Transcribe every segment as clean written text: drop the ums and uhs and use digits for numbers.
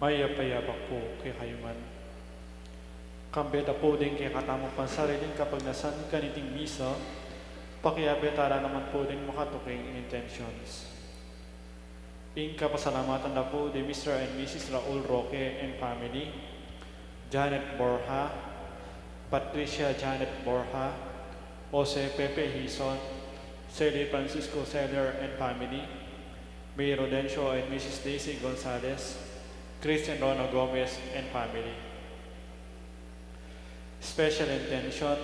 Mayapayabak po kay kayuman. Kambeda po din kay katamang pansariling kapag nasan kaniting misa, pakiabetara naman po din makatuking intentions. In kapasalamatan na po di Mr. and Mrs. Raul Roque and family, Janet Borja, Patricia Janet Borja, Jose Pepe Hison, Sally Francisco Seller and family, May Rodencio and Mrs. Daisy Gonzalez, Christian Rona Gomez and family. Special intention,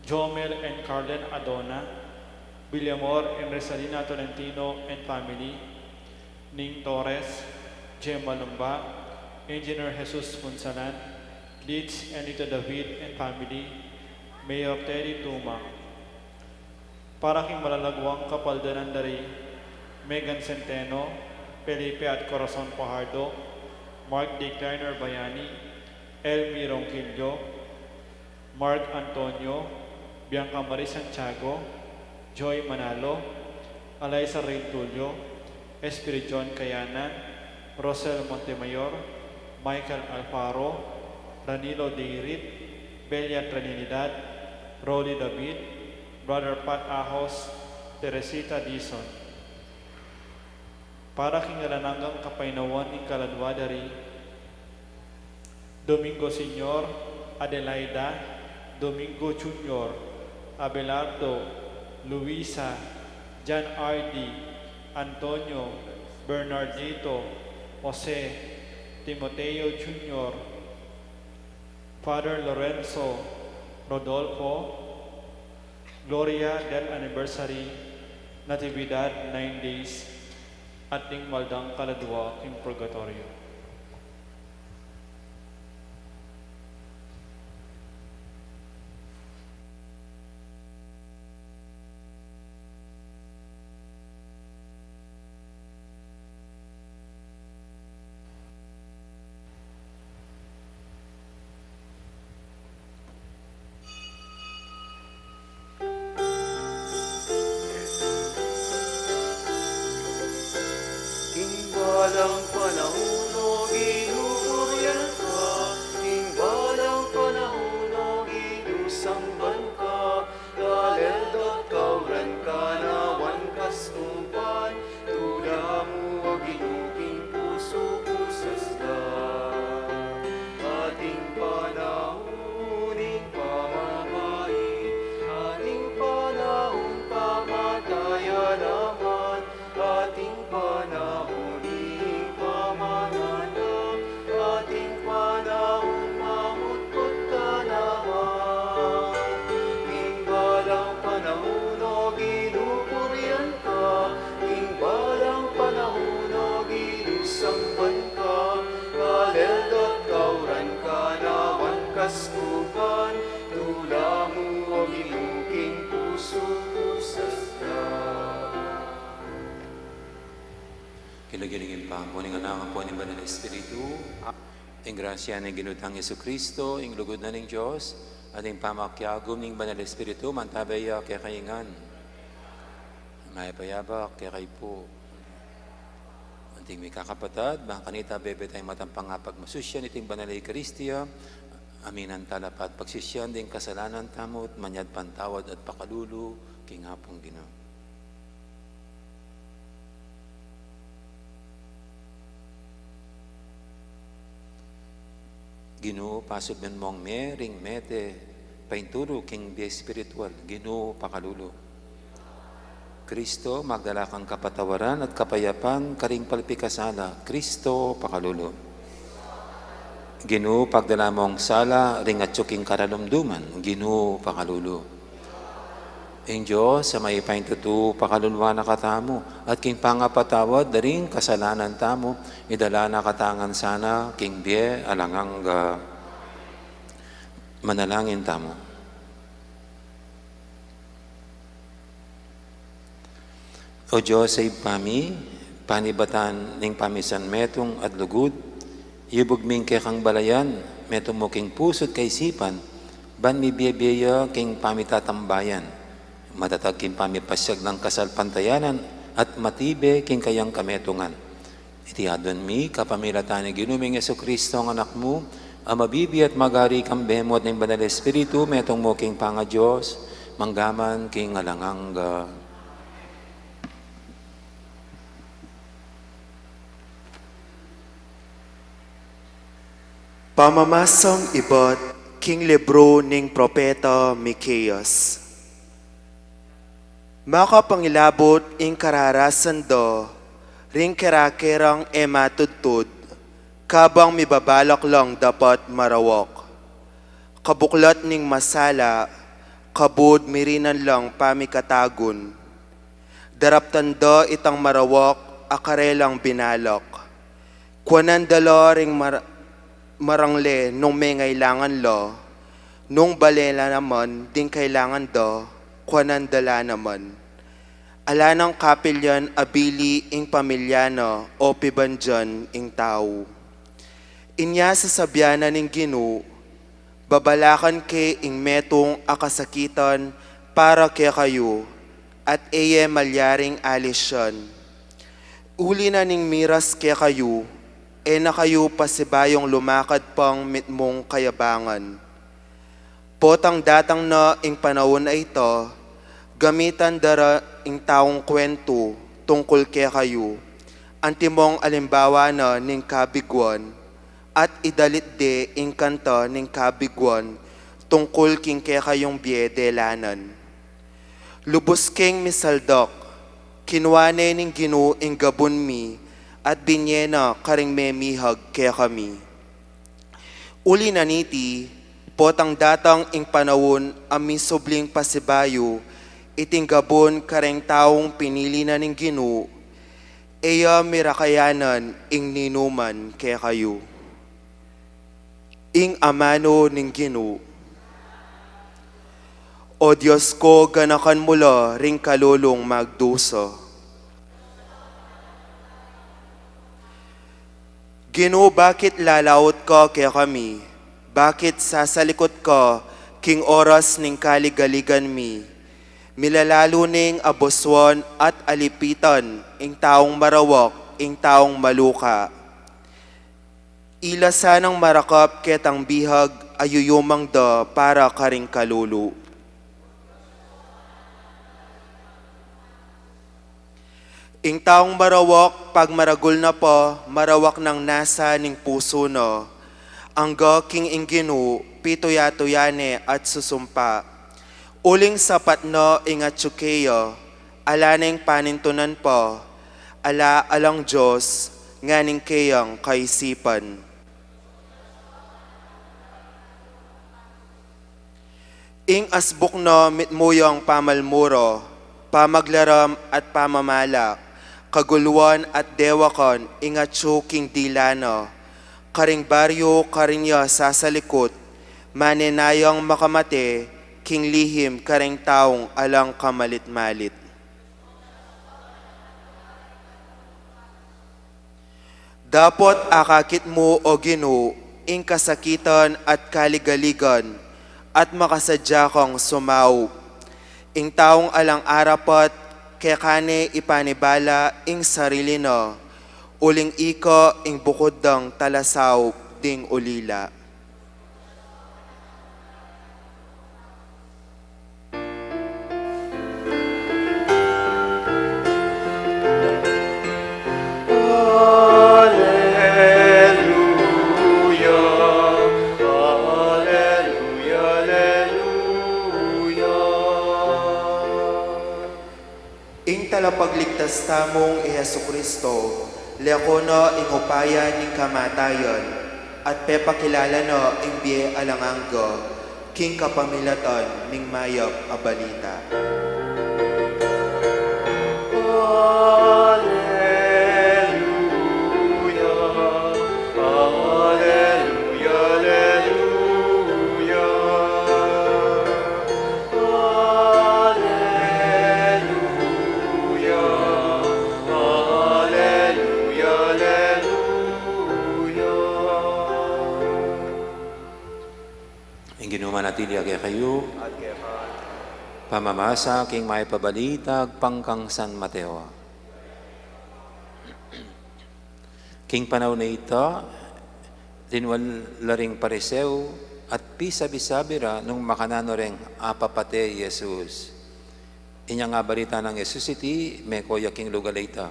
Jomel and Carlen Adona, Villamor and Resalina Tolentino and family, Ning Torres, Gemma Lumba, Engineer Jesus Punsalan, Leeds and Ito David and family, Mayor Terry Tuma. Para king malalagwang kapaldanan dari, Megan Centeno, Felipe at Corazon Pajardo, Mark D. Kleiner Bayani, Elmi Ronquillo, Mark Antonio, Bianca Marie Santiago, Joy Manalo, Alaysa Rain Tulio, Espirijon Kayanan, Rosel Montemayor, Michael Alfaro, Ranilo Deirit, Belia Trinidad, Rolly David, Brother Pat Ahos, Teresita Dison. Para kingalananggang kapainawan ng kaladwa dari Domingo Senior, Adelaida, Domingo Junior, Abelardo, Luisa, John R.D., Antonio, Bernardito, Jose, Timoteo Junior, Father Lorenzo, Rodolfo, Gloria del Anniversary, Natividad 9 days, ating maldang kaladwa king purgatorio. Walang panahon o ginuguryan ka, walang panahon o ginusangban ka, dalildot kauran ka nawan kastumpan, tula mo ang ginuging puso kusasdan. Ating panahoning pamamain, ating panahon pamataya naman, ating panahon kaskupan, tula mo ang imuking puso kusasdan. Kinagilingin pa ang puning anak ang puning banal na Espiritu, ang grasya ng ginutang Yesu Kristo, ang lugod na ng Diyos, at ang pamakyagom ng banal na Espiritu, mantabaya kaya kayingan. May payabak kaya kayo po. Anting may kakapatad, bang kanita bebe tayong matampang nga pagmasusyan, iting banal na Eucharistia, aminan talapat pagsisyan din kasalanan tamot, manyad pantawad at pakalulu, kingapong Ginoo. Ginoo, pasod men mong ring mete, painturo king bi espiritual, Ginoo pakalulu. Kristo, magdala kang kapatawaran at kapayapan, karing palpikasala, Kristo pakalulu. Ginoo, pagdala mong sala, ring at tsuking karalumduman, Ginoo pakalulu. Ang Diyos, sa may paintutu, pakalulwa na katamo, at king pangapatawad, daring kasalanan tamo, idala na katangan sana, king biye, alangang manalangin tamo. O Diyos, ay pami, panibatan ning pamisan metong at lugod, ibugming kay kang balayan, metong mo king pusot kay sipan, ban mi biya king pamitatambayan, matatag king pamipasyag ng kasalpantayanan, at matibe king kayang kametungan. Itiadon mi, kapamilatan ni Ginuming Yesu Kristo ang anak mo, ang mabibi at magari kang behemot ng Banal Espiritu, metong mo king panga Diyos, manggaman king alangangga. Pamamasang ibot, king libro ning propeta Miqueas. Makapangilabot ing kararasan do, ring kerakerang ematudtud, kabang mibabalak lang dapat marawak. Kabuklat ning masala, kabud mirinan lang pamikatagon. Daraptan do itang marawak, akarelang binalak. Kuanan dalo ring marangle nung may ngailangan lo, nung balela naman, din kailangan do, kuanandala naman. Ala ng kapilyan abili ing pamilyano o pibandyan ing tao. Inya sa sabyanan ning Ginu, babalakan ke ing metong akasakitan para ke kayo, at eye malyaring alisyan. Uli na ning miras ke kayo, na kayo pasibayong lumakad pang mitmong kayabangan. Potang datang na ing panahon na ito, gamitan dara ing taong kwento tungkol kay kayo, antimong alimbawa na ning kabigwan, at idalit de ing kanta ning kabigwan tungkol king kay kayong biedelanan. Lubos king misaldok, kinwane ning Ginu ing gabon mi, at binyena karing memihag kaya kami. Uli na niti, potang datang ing panawon amin subling pasibayo, iting gabon karing taong pinili na ning Ginu, eya mirakayanan ing ninuman kaya kayo. Ing amano ning Ginu, o Diyos ko ganakan mula ring kalulong magduso. Ginu, bakit lalawot ka kaya kami? Bakit sasalikot ka king oras ning kaligaligan mi? Milalalo ning aboswan at alipitan, ing taong marawak, ing taong maluka. Ila sanang marakap ketang bihag, ayuyumang da para karing kalulu. Ing taong marawak, pag maragul na po, marawak ng nasa ning puso no. Angga king ing Ginu, pitoya-tuyane at susumpa. Uling sapat no ing atsukeyo, ala ning panintunan po, ala alang Diyos, nga ning kayang kaisipan. Ing asbuk no mitmuyang pamalmuro, pamaglaram at pamamalak, kaguluan at dewakon ingatsu king dilano, karing baryo karinya sasalikot, manenayang makamate, king lihim karing taong alang kamalit-malit. Dapot akakit mo o Ginu, ing kasakitan at kaligaligan, at makasadya kang sumaw, ing taong alang arapat, kaya kane ipanibala ing sarili no, uling iko ing bukod dang talasaw ding ulila. Talapagligtas tamong Jesucristo, leko no ing upaya ning kamatayon, at pepakilala no ing biye alanganggo, king kapamilatan ning mayap a balita. Manatili agay kayo, pamamasa king may pabalitag pangkang San Mateo. King panahon na ito, tinwal laring pariseo at pisabi-sabira nung makanano ring apapate Jesus. Inya nga balita ng Jesus iti, may koya king lugar ita.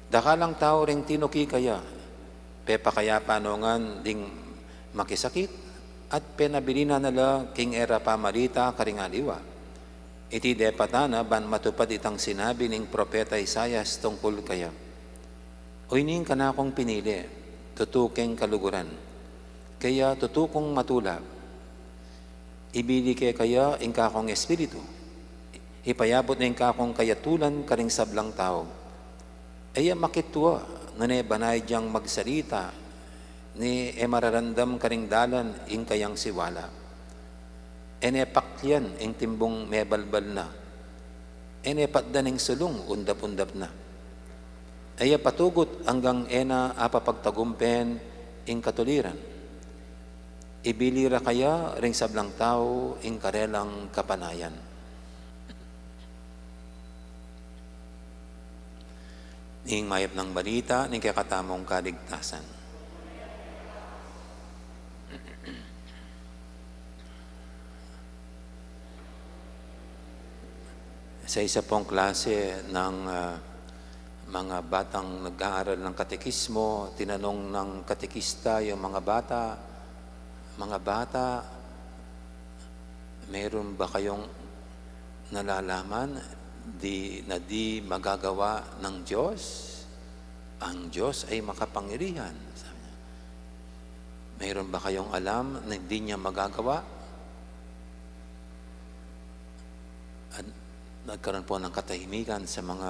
Dakalang tao ring tinuki kaya, pepa kaya panongan ding makisakit, at penabilina nala king era pamarita karing aliwa. Iti depatana ban matupad itang sinabi ning propeta Isaias tungkol kaya. Uining ka na akong pinili, tutukeng kaluguran. Kaya tutukong matula. Ibili kaya ingka akong espiritu. Ipayabot na ingka akong kayatulan karing sablang tao. Aya makitwa na ne banay diyang magsalita ni emararandam karing dalan ing kayang siwala. Ene pakyan ing timbong mebalbal na. Ene patdan ing sulong undap-undap na. Aya patugot hanggang ena apapagtagumpen ing katuliran. Ibilira kaya ring sablang tao ing karelang kapanayan. Ing mayap ng balita ning kakatamong kaligtasan. Sa isa pong klase ng mga batang nag-aaral ng katekismo, tinanong ng katekista yung mga bata, meron ba kayong nalalaman na di magagawa ng Diyos? Ang Diyos ay makapangyarihan. Sabi niya. Meron ba kayong alam na hindi niya magagawa? At nagkaroon po ng katahimikan sa mga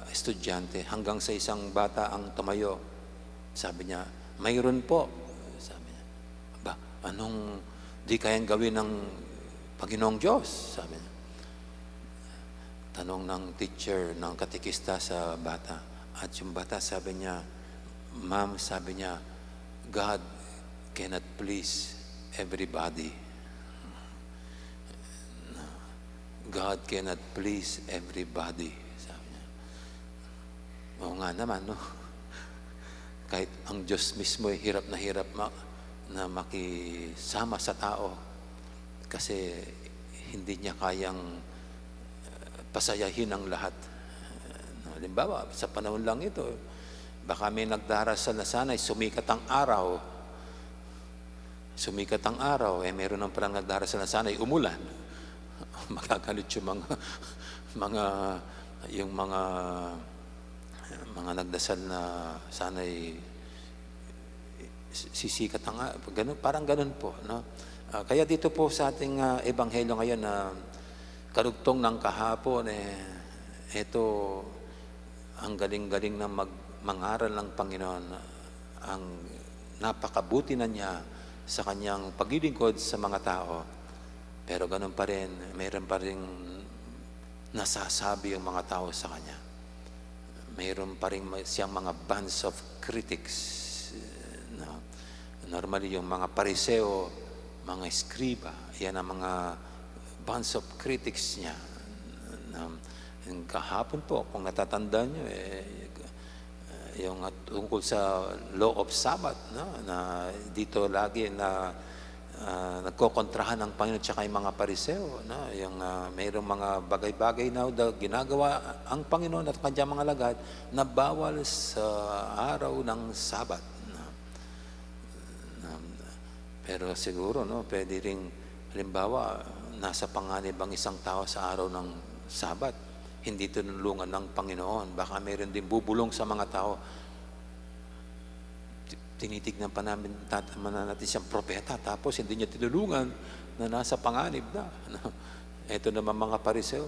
estudyante hanggang sa isang bata ang tumayo. Sabi niya, mayroon po. Sabi niya, ba, anong di kayang gawin ng Panginoong Diyos? Sabi niya. Tanong ng teacher, ng katekista sa bata. At yung bata sabi niya, ma'am, sabi niya, God cannot please everybody. God cannot please everybody. Sabi niya. Oo nga naman, no? Kahit ang Diyos mismo ay hirap na makisama sa tao kasi hindi niya kayang pasayahin ang lahat. Halimbawa, sa panahon lang ito, baka may nagdarasal na sana'y sumikat ang araw. Sumikat ang araw, meron ng parang nagdarasal na sana'y umulan. Magagalit yung mga nagdasal na sana'y sisikat ang araw. Parang ganun po. No? Kaya dito po sa ating ebanghelyo ngayon na karugtong ng kahapon, ito ang galing-galing na mangaral ng Panginoon, ang napakabuti na niya sa kanyang paglilingkod sa mga tao. Pero ganun pa rin, mayroon pa rin nasasabi ang mga tao sa kanya. Mayroon pa rin siyang mga bunch of critics. No? Normally yung mga pariseo, mga eskriba, yan ang mga bunch of critics niya. Yung kahapon po, kung natatandaan nyo, yung tungkol sa law of Sabbath, no? Na dito lagi na nagkokontrahan ng Panginoon at yung mga pariseo. No? Yung mayroong mga bagay-bagay na ginagawa ang Panginoon at kanyang mga lagad na bawal sa araw ng Sabbath. No? Pero siguro, no, pwede rin, halimbawa, nasa panganib ang isang tao sa araw ng Sabat, hindi tinulungan ng Panginoon. Baka mayroon din bubulong sa mga tao. Tinitignan pa natin siyang propeta, tapos hindi niya tinulungan na nasa panganib na. Ito naman mga pariseo,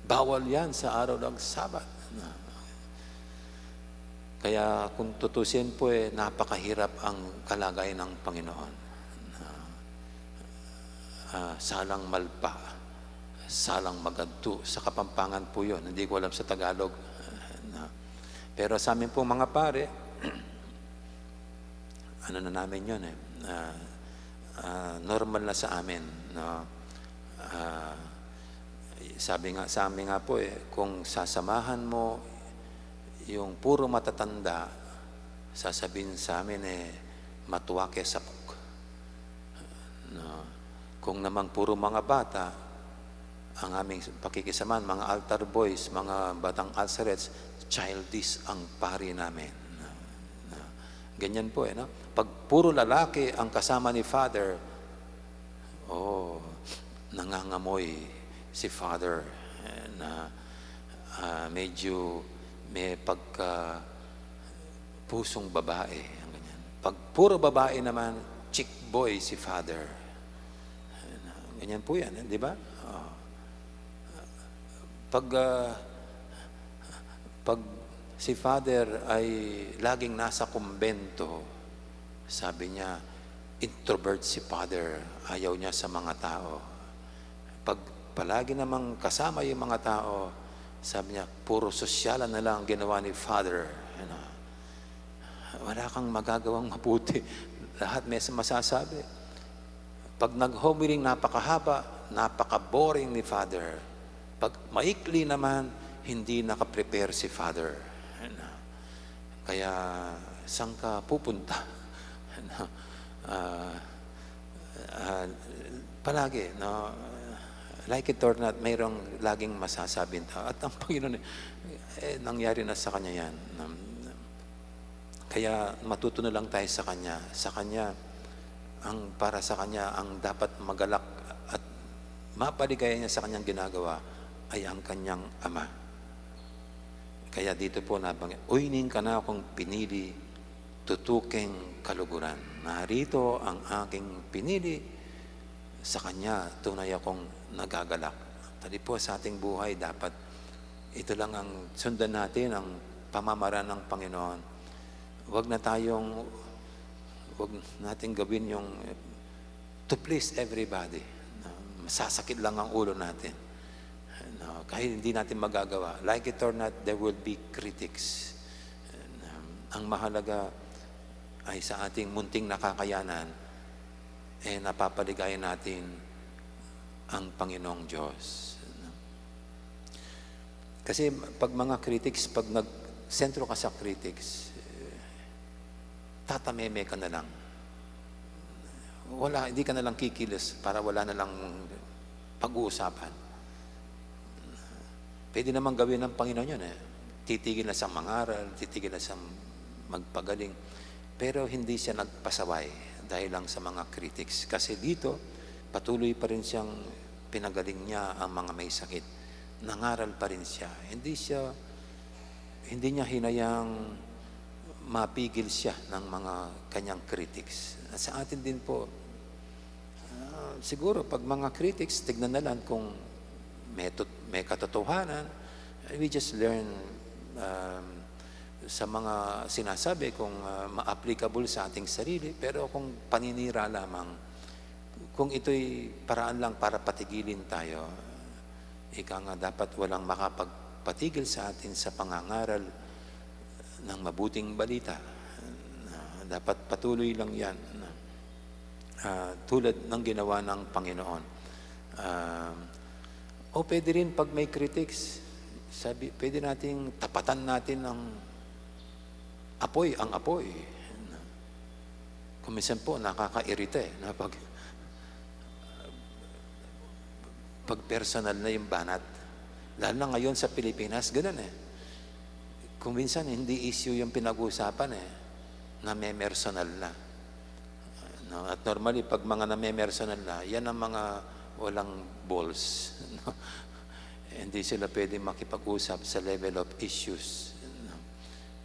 bawal yan sa araw ng Sabat. Kaya kung tutusin po, napakahirap ang kalagayan ng Panginoon. Salang malpa, salang magadto. Sa Kapampangan po yun. Hindi ko alam sa Tagalog. Pero sa amin po mga pare, ano na namin yun normal na sa amin. No? Sabi nga, sa amin nga po kung sasamahan mo yung puro matatanda sasabihin sa amin matuwa kaya sapok. No. Kung namang puro mga bata, ang aming pakikisaman, mga altar boys, mga batang alcerets, childish ang pari namin. Ganyan po no? Pag puro lalaki ang kasama ni Father, nangangamoy si Father na medyo may pagka pusong babae. Ganyan. Pag puro babae naman, chick boy si Father. Ganyan po yan, di ba? Pag si Father ay laging nasa kumbento, sabi niya, introvert si Father, ayaw niya sa mga tao. Pag palagi namang kasama yung mga tao, sabi niya, puro sosyalan na lang ginawa ni Father. Wala kang magagawang mabuti. Lahat may masasabi. Pag nag-homiling napakahaba, napaka-boring ni Father. Pag maikli naman, hindi nakaprepare si Father. Kaya, saan ka pupunta? Palagi, no? Like it or not, mayroong laging masasabing tao. At ang Panginoon, nangyari na sa Kanya yan. Kaya matutunan lang tayo sa Kanya. Sa Kanya, para sa Kanya, ang dapat magalak at mapaligaya niya sa Kanyang ginagawa ay ang Kanyang Ama. Kaya dito po nabanggit, uynin ka na akong pinili, tutuking kaluguran. Narito ang aking pinili, sa Kanya tunay akong nagagalak. Tadi po sa ating buhay, dapat ito lang ang sundan natin, ang pamamaraan ng Panginoon. Huwag natin gawin yung to please everybody. Masasakit lang ang ulo natin. Kahit hindi natin magagawa. Like it or not, there will be critics. Ang mahalaga ay sa ating munting nakakayanan, napapaligayan natin ang Panginoong Diyos. Kasi pag mga critics, pag nag-sentro ka sa critics, tatameme ka na lang. Hindi ka na lang kikilos para wala na lang pag-uusapan. Pwede naman gawin ng Panginoon yun. Titigil na sa mangaral, titigil na sa magpagaling. Pero hindi siya nagpasaway dahil lang sa mga critics. Kasi dito, patuloy pa rin siyang pinagaling niya ang mga may sakit. Nangaral pa rin siya. Hindi niya hinayang mapigil siya ng mga kanyang critics. At sa atin din po, siguro pag mga critics, tignan na lang kung may katotohanan. We just learn sa mga sinasabi kung ma-applicable sa ating sarili, pero kung paninira lamang, kung ito'y paraan lang para patigilin tayo, ika nga dapat walang makapagpatigil sa atin sa pangangaral ng mabuting balita. Dapat patuloy lang yan. Tulad ng ginawa ng Panginoon. O pwede rin pag may critics, pwede nating tapatan natin ang apoy. Kung minsan po, nakakairite na pag personal na yung banat. Lalo na ngayon sa Pilipinas, ganun Kung minsan, hindi issue yung pinag-uusapan na may personal na. No? At normally, pag mga na may personal na, yan ang mga walang balls. No? Hindi sila pwede makipag-usap sa level of issues.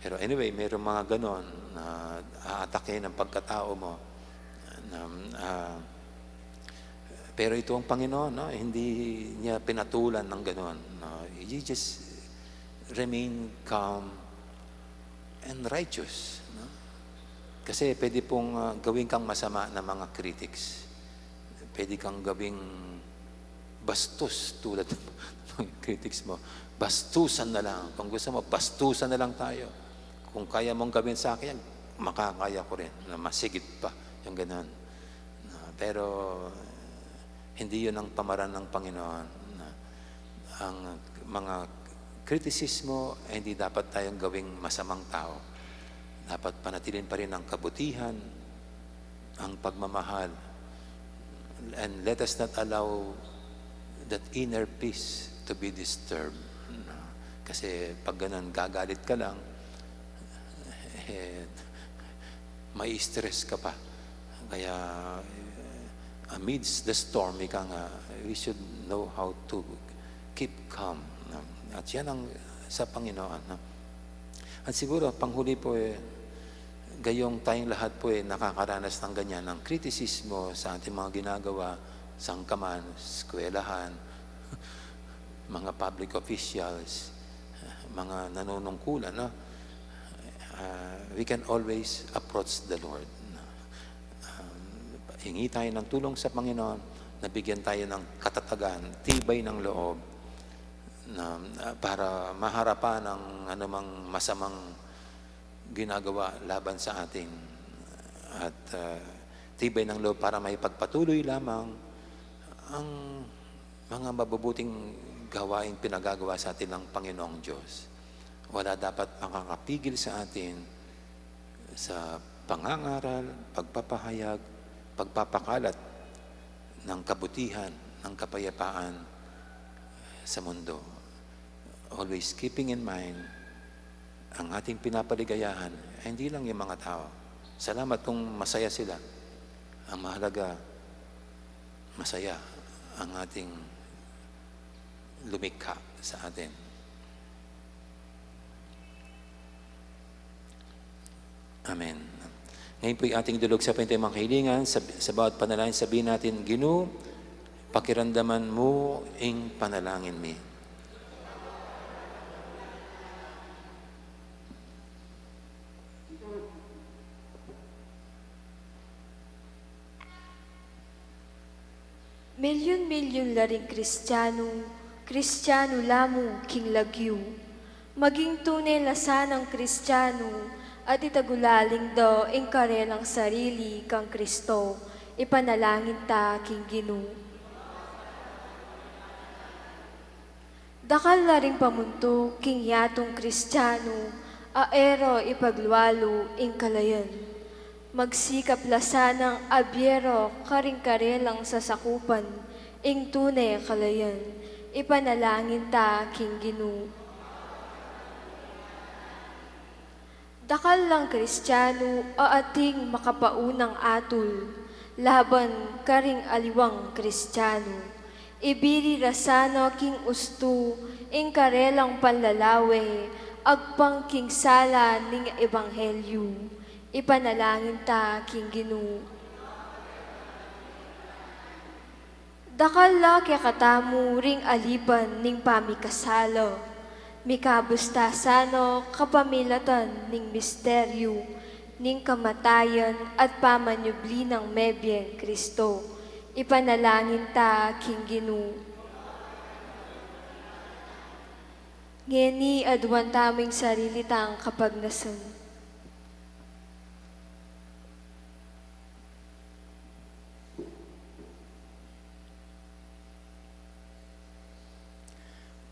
Pero anyway, mayroong mga ganon na aatake ng pagkatao mo. Pero ito ang Panginoon, no? Hindi niya pinatulan ng ganon. No? You just remain calm and righteous. No? Kasi pwede pong gawin kang masama ng mga critics. Pwede kang gawing bastos tulad ng mga critics mo. Bastusan na lang. Kung gusto mo, bastusan na lang tayo. Kung kaya mong gawin sa akin yan, makakaya ko rin na masigit pa yung ganun. Pero hindi yun ang pamaran ng Panginoon. Ang mga kritisismo ay hindi dapat tayong gawing masamang tao. Dapat panatilin pa rin ang kabutihan, ang pagmamahal. And let us not allow that inner peace to be disturbed. Kasi pag ganun, gagalit ka lang, may stress ka pa. Kaya amidst the storm, we should know how to keep calm. At yan ang sa Panginoon. At siguro, panghuli po gayong tayong lahat po nakakaranas ng ganyan, ng kritisismo sa ating mga ginagawa, sangkaman, eskwelahan, mga public officials, mga nanunungkulan, we can always approach the Lord. Hingi tayo ng tulong sa Panginoon, nabigyan tayo ng katatagan, tibay ng loob, para maharapan ang anumang masamang ginagawa laban sa atin. At tibay ng loob para may pagpatuloy lamang ang mga mabubuting gawain pinagagawa sa atin ng Panginoong Diyos. Wala dapat makakapigil sa atin sa pangangaral, pagpapahayag, pagpapakalat ng kabutihan, ng kapayapaan sa mundo. Always keeping in mind ang ating pinapaligayahan ay hindi lang yung mga tao. Salamat kung masaya sila. Ang mahalaga, masaya ang ating lumikha sa atin. Amen. Ngayon po yung ating dulog sa mga kahilingan. Sa bawat panalangin, sabihin natin, Ginoo, pakiramdaman mo ing panalangin mi. Milyon-milyon laring Kristiyano lamong king lagyu. Maging tunay lasanang Kristiyano, at itagulaling do ing karelang sarili kang Kristo, ipanalangin ta king Ginoo. Dakal laring pamunto king yatong Kristiyano, aero ipagluwalo ing kalayan. Magsikap lasanang abyero karing-karelang sasakupan, ing tunay kalayan, ipanalangin ta king Ginoo. Dakal lang Kristiyano, ating makapaunang atol, laban karing aliwang Kristiyano. Ibiri rasano king usto, ing karelang panlalawe, agpang king sala ning ebanghelyo. Ipanalangin ta king Ginoo. Dakal la kaya katamu ring aliban ning pamikasalo. Mikabustasano kapamilatan ning misteryo, ning kamatayan at pamanyubli ng mebiyeng Kristo. Ipanalangin ta king Ginoo. Ngeni adwan taming sarili tang kapagnasan.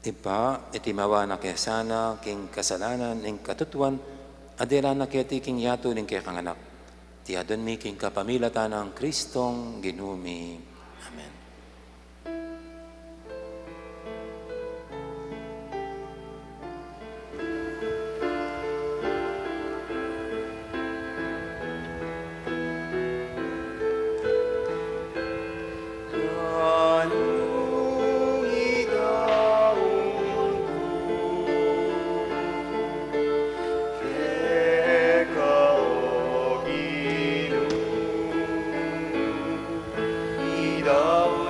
Ipa, itimawa na kaya sana, king kasalanan, ning katutuan, adira na kaya king yato, ning kaya kanganak. Tiadon mi king kapamilatan ng Kristong ginumi. Amen. Ikaw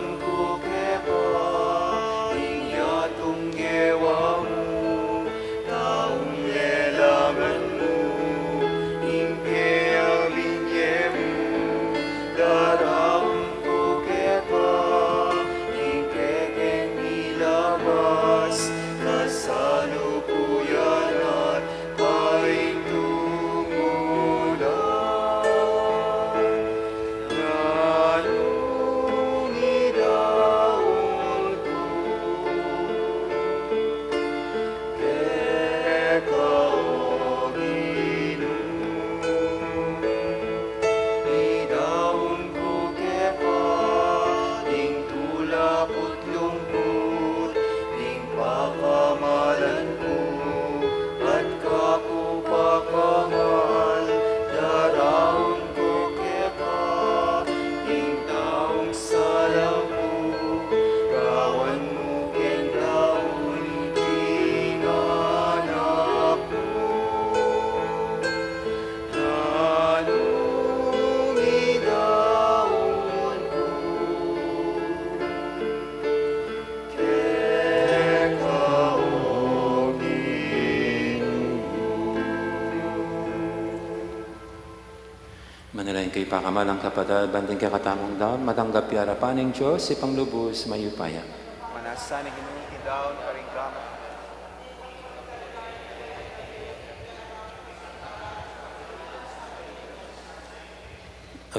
Manalayin kay pakamalang kapatid, banding kakatamong daon, matanggap yarapan ng Diyos, ipanglubos, mayupaya. Manasan ng inuti daw, karing kama.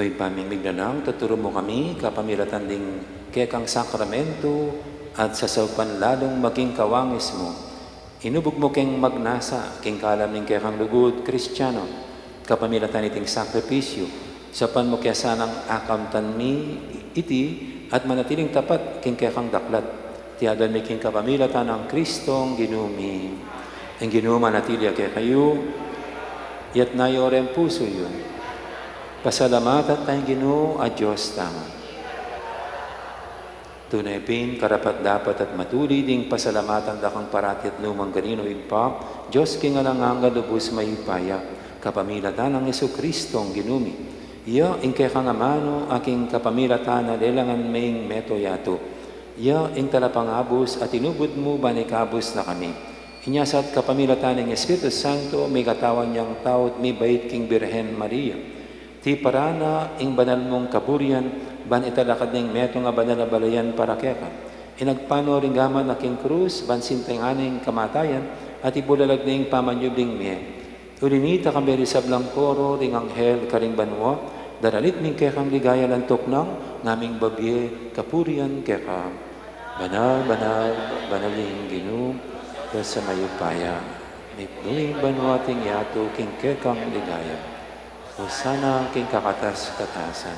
Oy, pamimig na lang, tuturo mo kami, kapamilatan ding kekang sakramento, at sasapan lalong maging kawangis mo. Inubog mo keng magnasa, king kalam ning kekang lugod, Kristiyano, kapamilatan iting sakripisyo, sapan mo kaya sanang akamtan mi iti, at manatiling tapat king kekang daklat. Tiyadan mi king kapamilatan ang Kristong ginumi. Ang ginuma natilya kaya kayo, yat nayorem puso yun. Pasalamatan tayong Ginoo at Diyos tama. Tunay pin, karapat dapat at matuli ding pasalamatan dakang parati at lumang ganino igpa, Diyos kingalanganga lubos mayupaya, kapamilatan ng Jesucristong ginumi. Iya, ingke kang amano, aking kapamilatan na lelangan maying meto yato. Iya, ing talapangabos at inubod mo banikabos na kami. Inyasat kapamilatan ng Espiritu Santo, may katawan niyang taot, may bait king Birhen Maria. Ti parana ing banal mong kaburian, ban italakad ng meto nga banal na balayan para keka. Inagpano ring gaman na king krus, ban sinteng aning kamatayan, at ibulalag na ing pamanyubling miye. Ulinita kami risablang koro, ring anghel karing banwa, daralit ning kekang ligaya lantok ng naming babye kapurian keka. Banal, banal, banaling Ginoo, sa mayupaya. May buwing banwa ting yato king kekang ligaya. O sana king kakatas-katasan.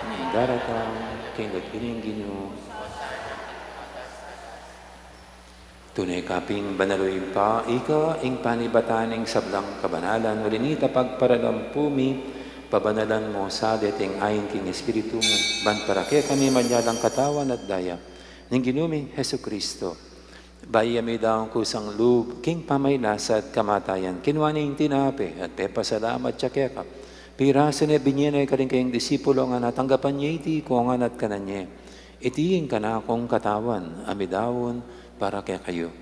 Ang daratang king nagpiling Ginoo. Tunay kaping banaloy pa, ika ing panibataning sablang kabanalan, walinita pagparalampumi, pabanalan mo sa deting ayin king Espiritu mo, ban para kaya kami manyalang katawan at daya, ning ginuming Heso Kristo. Bayami daw kusang lub, king pamaylasat kamatayan, kinwaning tinape, at pepasalamat siya keka. Piraso na binyenay ka rin kayong disipulo nga natanggapan niya iti kongan at kananye. Itiing ka na akong katawan, amidawon, para kaya kayo.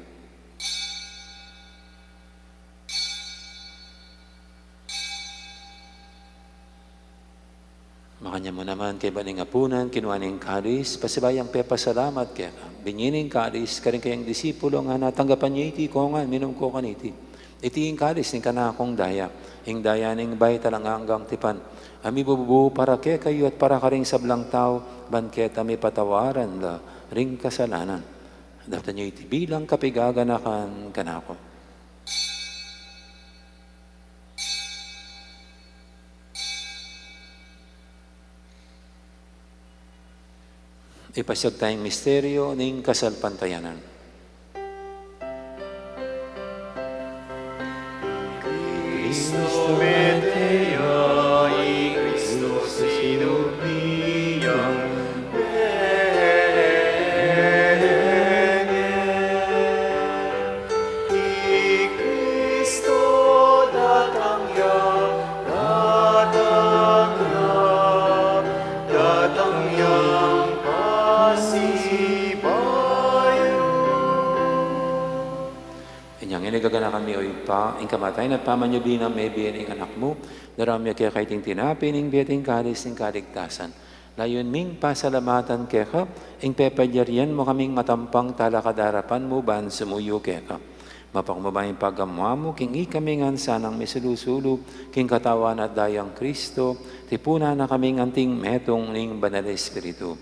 Makanya mo naman kay baning apunan, kinwaning karis, pasibayang pepasalamat kaya ka. Binyining karis, karing kayang disipulo nga natanggapan niya iti kongan, minum ko kaniti. Itiing karis, ning kanakong daya, ing daya ning bay talang hanggang tipan. Ami bububu para kaya kayo at para karing sablang tao, banket ami patawaran la, ring kasalanan. Dapat niyo iti bilang kapigaganakan kanako. Ipasyag tayong misteryo ng kasalpantayanan. Cristo Medea, y Cristo Sinubia, y Cristo datang ya, Inyang inigagana kami o ipa, ing kamatay na pamanyubi na may biyaning anak mo, daramya kaya kaiting tinapi, ning biyating kalis, ning kaligtasan. Layon ming pasalamatan keka, ing pepadyarian mo kaming matampang talakadarapan mo, ban sumuyo keka. Mapakmabayang paggamwa mo, king ikamingan sanang may sulusulo, king katawan at dayang Kristo, tipuna na kaming anting metong ning banal Espiritu.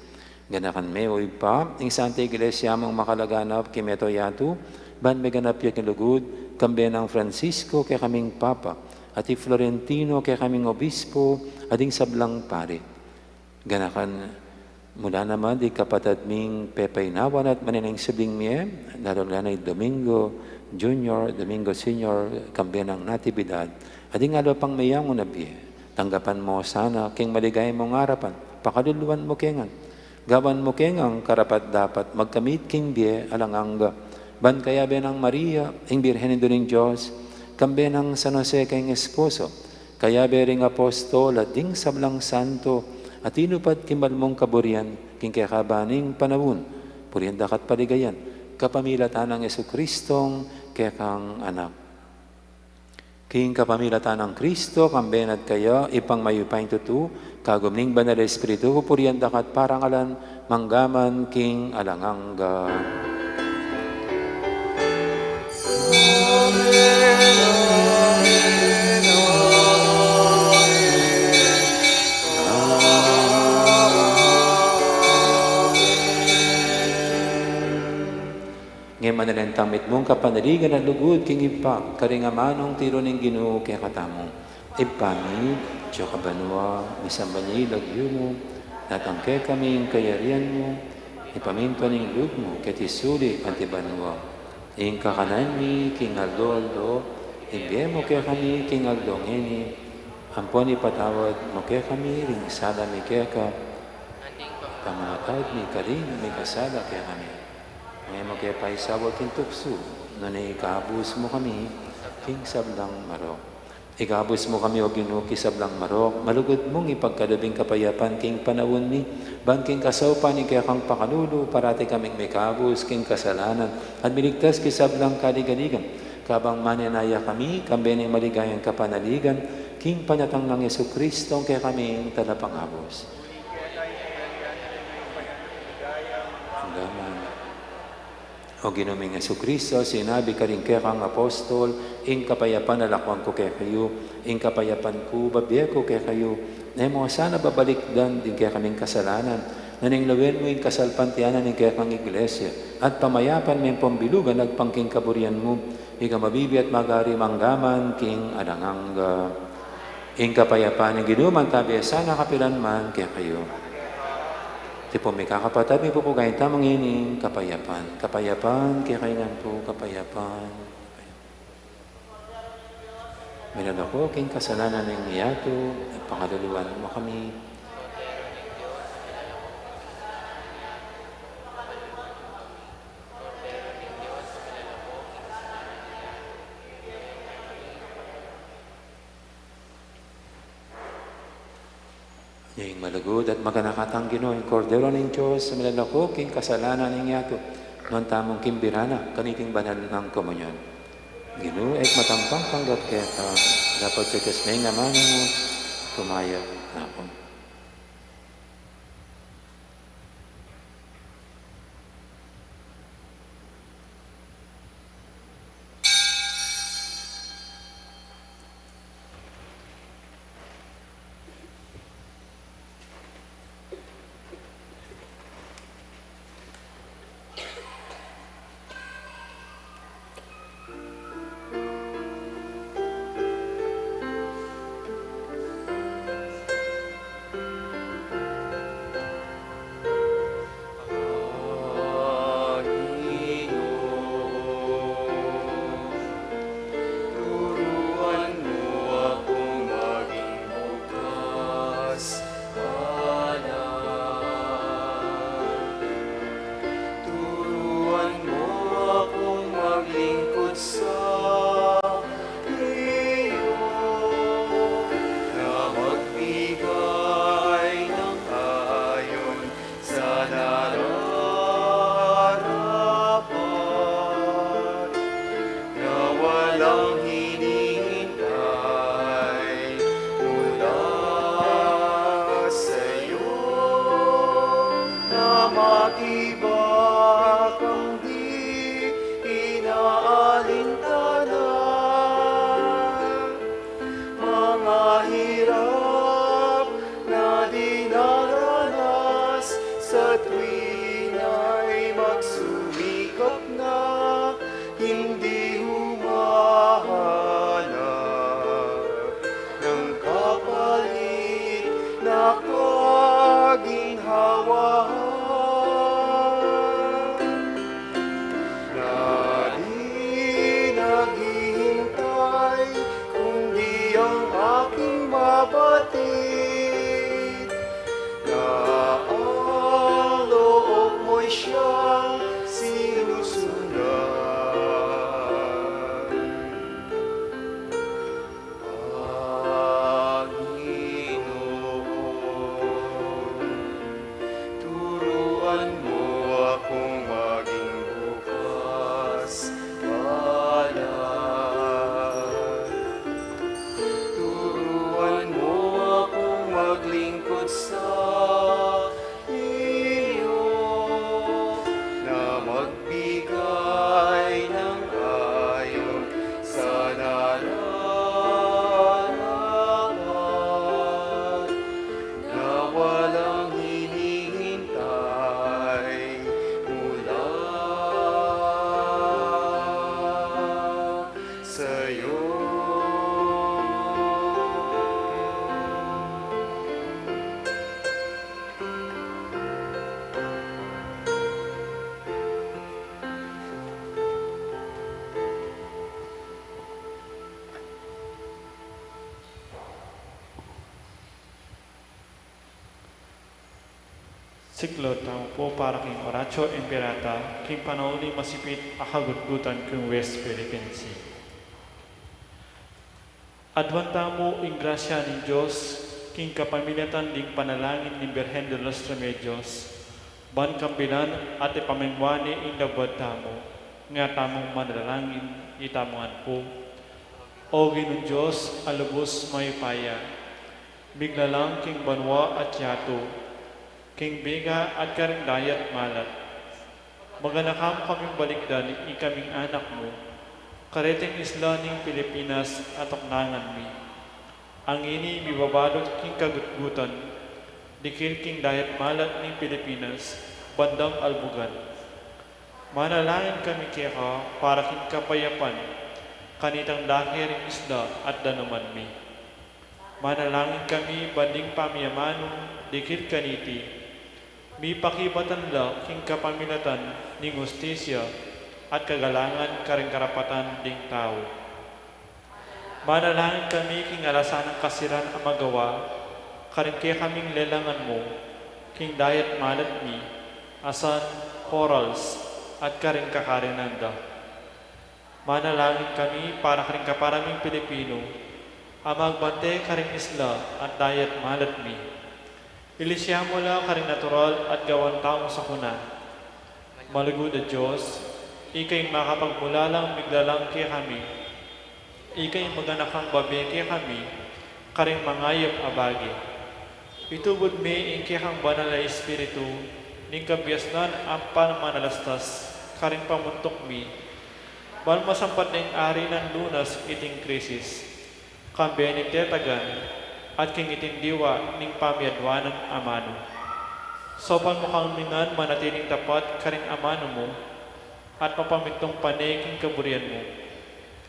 Ganakan me o ipa, ing Santa Iglesia mong makalaganap kimeto yatu, ban may ganap yung kilugod, kambe ng Francisco kay kaming Papa, at i Florentino kay kaming Obispo, ading sablang pare. Ganakan mula naman di kapatid ming pepaynawan at maninang sabing miye, narolanay Domingo Junior, Domingo Senior, kambe ng Natividad, ading alo pang mayang unabi, tanggapan mo sana, king maligay mong harapan, pakaluluan mo kengan, gawan mo kengang karapat dapat, magkamit king biye alanganga, ban kaya benang Maria, ing Birhen ng Diyos, kambe ng San Jose kayong esposo, kaya bering apostol at ding sablang santo, at inupat kimbal mong kaburian, king kakabaning panawun, purihan dakat paligayan, kapamilatan ng Jesucristong kekang anak. King kapamilatan ng Kristo, kambenat kayo, ipang mayupaing tutu, kagumning banal Espiritu, pupurian dakat parangalan, manggaman, King alangangga. Ngayon manalentang mitmong kapanaligan at lugod, King Ipak, karingamanong tiro ng Ginoo kaya katamong. Ipani, Diyo kabanwa, misambanyi, lagyo mo, natangke kami ang kayarian mo, ipaminto ng lug mo, katisuli at ibanwa. Ing kakanan mi, King Aldo, ibiye mo kaya kami, King Aldo, ngeni, ampon ipatawad mo kaya kami, ring sada mi kaya ka, pamatawad mi karin, may kasada kaya kami. Ngayon mo kaya paisawag king tukso, na ikabus mo kami, king sablang marok. Ikabus mo kami o ginuki sablang marok, malugod mong ipagkalabing kapayapan, king panawon mi, ban king kasaupan, kaya kang pakalulu, parati kaming may kabus, king kasalanan, at miligtas kisablang kaligaligan. Kabang mananaya kami, kambening maligayang kapanaligan, king panatang ng Yesu Kristo, kaya kaming talapangabos. Hanggaman. O ginuming Yesu Kristo, sinabi ka rin kaya kang apostol, ing kapayapan nalakwang ko kaya kayo, ing kapayapan ko, babiya ko kaya kayo, na mo sana babalikdan din kaya kaming kasalanan, naning lawin mo yung kasalpantianan ng kaya kang iglesia, at pamayapan may pambilugan, nagpangking kaburian mo, ika mabibi at magari manggaman, king adangangga, ing kapayapan ng ginuman tabi, sana kapilan man kaya kayo. Tipo may kakapatid, may pupugayin tamang ining kapayapan. Kapayapan, kaya kainan po, kapayapan. Meron ako, king kasalanan ng niyato, at pangaluluan mo kami. Yung malugod at maganakatang Ginoo, yung kordero ng Diyos, sa milalako, king kasalanan ng yato, noon tamong kimbirana, kaniting banal ng komunyon. Ginoo, ek matampang panggap keta, dapat sa kasmay naman mo, tumaya na ako. Siklod tamo po para king Horacio Imperata, king panauli masipit akagutgutan king West Philippine Sea. Adwanta mo ing grasya ni Diyos, king kapamilatan ding panalangin ni Birhen de los Remedios, ban kambilan at ipamengwani ing labad tamo, nga tamong manalangin itamuan po. O Ginong Diyos, alubos mayupaya, bigla lang king banwa at yato, king biga at karindayat malat. Maganakam kaming balikdan, ikaming anak mo, kareteng isla ning Pilipinas at oknangan mi. Ang ini bibabalot king kagutgutan, dikil king dayat malat ning Pilipinas, bandang albugan. Manalangin kami kaya para king kapayapan, kanitang dakiring isla at danuman mi. Manalangin kami banding pamiyamano, dikil kaniti, mi pakibatan la king kapamilatan ning hustisya at kagalangan karing karapatan ding tao. Manalangin kami king alasan ng kasiran ang magawa, karing kaya kaming lelangan mo, king dayat malat mi, asan, corals, at karing kakarinanda. Manalangin kami para karing kaparaming Pilipino, ang magbante karing isla at dayat malat mi. Ilisya mo lang karing natural at gawan taong sakuna. Malugod na Diyos, ikay makapagmula lang bigla lang kaya kami. Ikay maganakang babi kaya kami, karing mangayop abagi. Itubod mi ing kaya kang banal na Espiritu, ning kabiasnan ang panamanalastas, karing pamuntok mi. Balmasampat na yung ari ng lunas iting krisis, kambiyan ni tetagan, at king itindiwa ning pamiadwanan amano. Sopan mo kang mingan manatiling tapat karing amano mo, at mapamintong panay king kaburian mo.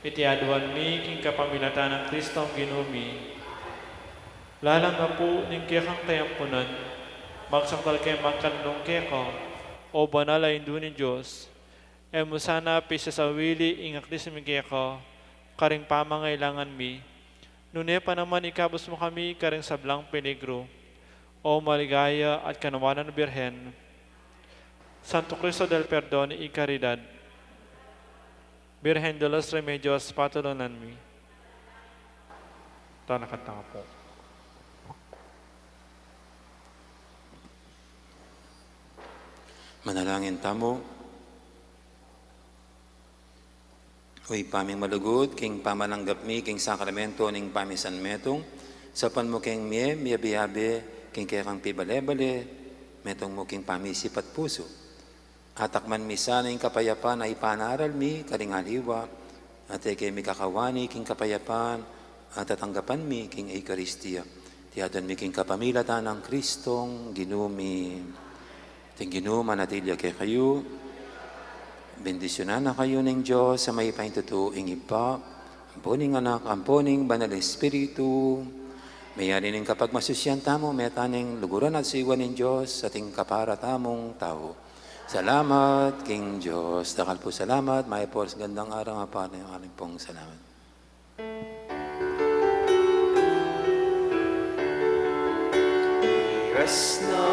Itiaduan mi king kapamilatan ng Kristong ginumi. Lalang nga po ning kekang kayampunan, magsakdal kay mangkanlong keka, o banal ay ni Diyos, e mo sana pisa sa wili ingaklis mi keka, karing pamangailangan mi. Nune pa naman ikabos mo kami karing sablang peligro, o maligaya at kanawanan ng Birhen, Santo Cristo del Perdon y Caridad, Birhen de los Remedios, patulunan mi. Tanakatanga po. Manalangin tamo. Uy, paming malugod, king pamalanggap mi, king sakramento, ning pamisan metong, sapan mo king miyabiyabi, king kekang pibale-bale, metong mo king pamisip at puso. Atakman mi sana yung kapayapan ay panaral mi, karing aliwa, at eke mi kakawani, king kapayapan, at tatanggapan mi, king Eucharistia. Tiyadan mi king kapamilatan ng Kristong ginumi. Ting ginuma natilya kay kayo, bendisyonan na kayo ng Diyos sa may pahintutuing iba, ampuning anak, ampuning banal Espiritu, mayari ning kapag masusyan tamo, metaning luguran at siwan ng Diyos sa ting kapara tamong tao. Salamat, King Diyos. Dakal po salamat, may po sa gandang araw nga pa ng aming pong salamat. Rest na